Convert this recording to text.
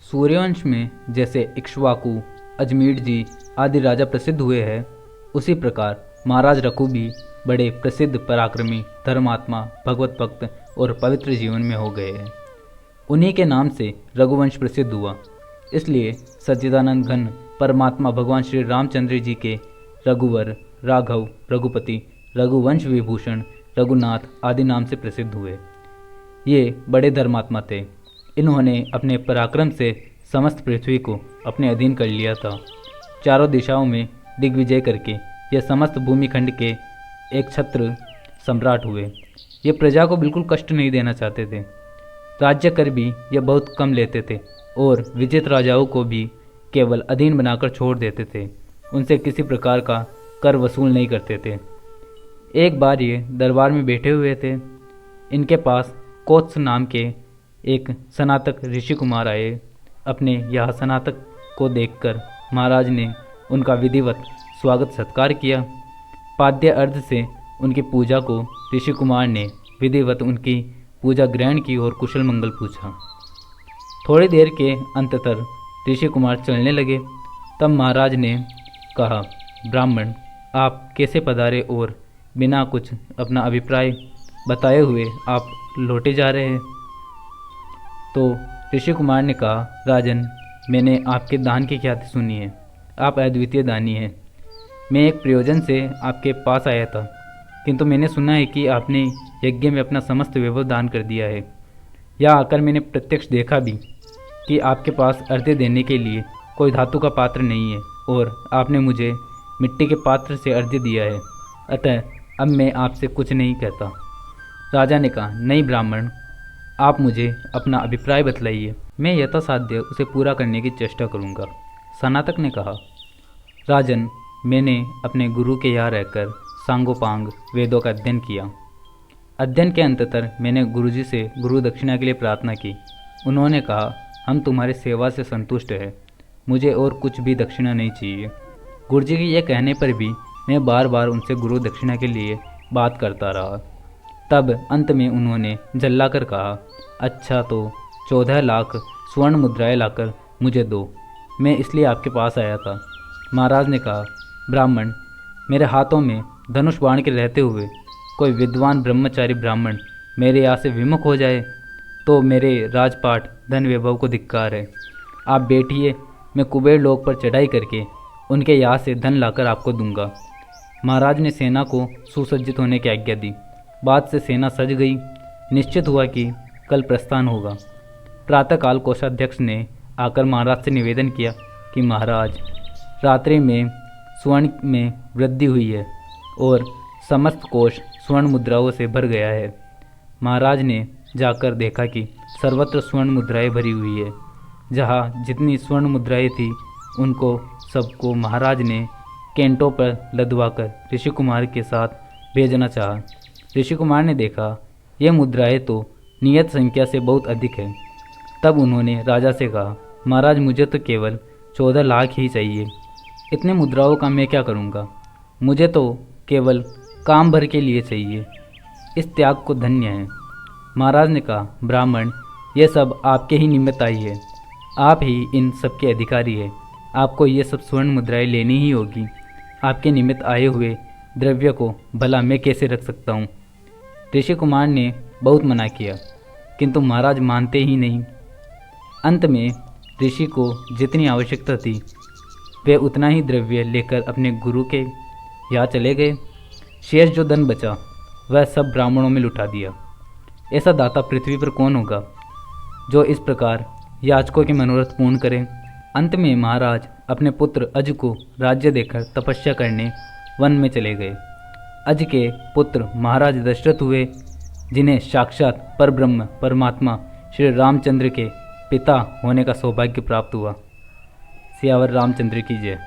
सूर्यवंश में जैसे इक्ष्वाकु, अजमीर जी आदि राजा प्रसिद्ध हुए हैं, उसी प्रकार महाराज रघु भी बड़े प्रसिद्ध पराक्रमी, धर्मात्मा, भगवत भक्त और पवित्र जीवन में हो गए हैं। उन्हीं के नाम से रघुवंश प्रसिद्ध हुआ। इसलिए सच्चिदानंद घन परमात्मा भगवान श्री रामचंद्र जी के रघुवर, राघव, रघुपति, रघुवंश विभूषण, रघुनाथ आदि नाम से प्रसिद्ध हुए। ये बड़े धर्मात्मा थे। इन्होंने अपने पराक्रम से समस्त पृथ्वी को अपने अधीन कर लिया था। चारों दिशाओं में दिग्विजय करके ये समस्त भूमिखंड के एक छत्र सम्राट हुए। ये प्रजा को बिल्कुल कष्ट नहीं देना चाहते थे। राज्य कर भी ये बहुत कम लेते थे और विजित राजाओं को भी केवल अधीन बनाकर छोड़ देते थे। उनसे किसी प्रकार का कर वसूल नहीं करते थे। एक बार ये दरबार में बैठे हुए थे। इनके पास कोत्स नाम के एक स्नातक ऋषि कुमार आए। अपने यह स्नातक को देखकर महाराज ने उनका विधिवत स्वागत सत्कार किया। पाद्य अर्ध से उनकी पूजा को ऋषि कुमार ने विधिवत उनकी पूजा ग्रहण की और कुशल मंगल पूछा। थोड़ी देर के अंततर ऋषि कुमार चलने लगे। तब महाराज ने कहा, ब्राह्मण, आप कैसे पधारे और बिना कुछ अपना अभिप्राय बताए हुए आप लौटे जा रहे हैं। तो ऋषि कुमार ने कहा, राजन, मैंने आपके दान की ख्याति सुनी है। आप अद्वितीय दानी हैं। मैं एक प्रयोजन से आपके पास आया था, किंतु मैंने सुना है कि आपने यज्ञ में अपना समस्त वैभव दान कर दिया है। यहाँ आकर मैंने प्रत्यक्ष देखा भी कि आपके पास अर्घ्य देने के लिए कोई धातु का पात्र नहीं है और आपने मुझे मिट्टी के पात्र से अर्घ्य दिया है। अतः अब मैं आपसे कुछ नहीं कहता। राजा ने कहा, नहीं ब्राह्मण, आप मुझे अपना अभिप्राय बतलाइए। मैं यथासाध्य उसे पूरा करने की चेष्टा करूँगा। स्नातक ने कहा, राजन, मैंने अपने गुरु के यहाँ रहकर सांगोपांग वेदों का अध्ययन किया। अध्ययन के अंततर मैंने गुरुजी से गुरु दक्षिणा के लिए प्रार्थना की। उन्होंने कहा, हम तुम्हारी सेवा से संतुष्ट हैं, मुझे और कुछ भी दक्षिणा नहीं चाहिए। गुरुजी के ये कहने पर भी मैं बार बार उनसे गुरु दक्षिणा के लिए बात करता रहा। तब अंत में उन्होंने झल्लाकर कहा, अच्छा तो 14 लाख स्वर्ण मुद्राएं लाकर मुझे दो, मैं इसलिए आपके पास आया था। महाराज ने कहा, ब्राह्मण, मेरे हाथों में धनुष बाण के रहते हुए कोई विद्वान ब्रह्मचारी ब्राह्मण मेरे यहाँ से विमुख हो जाए तो मेरे राजपाट धन वैभव को धिक्कार है। आप बैठिए, मैं कुबेर लोक पर चढ़ाई करके उनके यहाँ से धन लाकर आपको दूंगा। महाराज ने सेना को सुसज्जित होने की आज्ञा दी। बाद से सेना सज गई। निश्चित हुआ कि कल प्रस्थान होगा। प्रातःकाल कोषाध्यक्ष ने आकर महाराज से निवेदन किया कि महाराज, रात्रि में स्वर्ण में वृद्धि हुई है और समस्त कोष स्वर्ण मुद्राओं से भर गया है। महाराज ने जाकर देखा कि सर्वत्र स्वर्ण मुद्राएं भरी हुई है। जहाँ जितनी स्वर्ण मुद्राएं थी उनको सबको महाराज ने कैंटों पर लदवाकर ऋषि कुमार के साथ भेजना चाहा। ऋषि कुमार ने देखा यह मुद्राएं तो नियत संख्या से बहुत अधिक है। तब उन्होंने राजा से कहा, महाराज, मुझे तो केवल 14 लाख ही चाहिए। इतने मुद्राओं का मैं क्या करूँगा? मुझे तो केवल काम भर के लिए चाहिए। इस त्याग को धन्य है। महाराज ने कहा, ब्राह्मण, ये सब आपके ही निमित्त आई है। आप ही इन सब के अधिकारी है। आपको ये सब स्वर्ण मुद्राएं लेनी ही होगी। आपके निमित्त आए हुए द्रव्य को भला मैं कैसे रख सकता हूँ? ऋषि कुमार ने बहुत मना किया, किंतु महाराज मानते ही नहीं। अंत में ऋषि को जितनी आवश्यकता थी वे उतना ही द्रव्य लेकर अपने गुरु के यहाँ चले गए। शेष जो धन बचा वह सब ब्राह्मणों में लुटा दिया। ऐसा दाता पृथ्वी पर कौन होगा जो इस प्रकार याचकों के मनोरथ पूर्ण करे? अंत में महाराज अपने पुत्र अज को राज्य देकर तपस्या करने वन में चले गए। अज के पुत्र महाराज दशरथ हुए, जिन्हें साक्षात परब्रह्म परमात्मा श्री रामचंद्र के पिता होने का सौभाग्य प्राप्त हुआ। सियावर रामचंद्र की जय।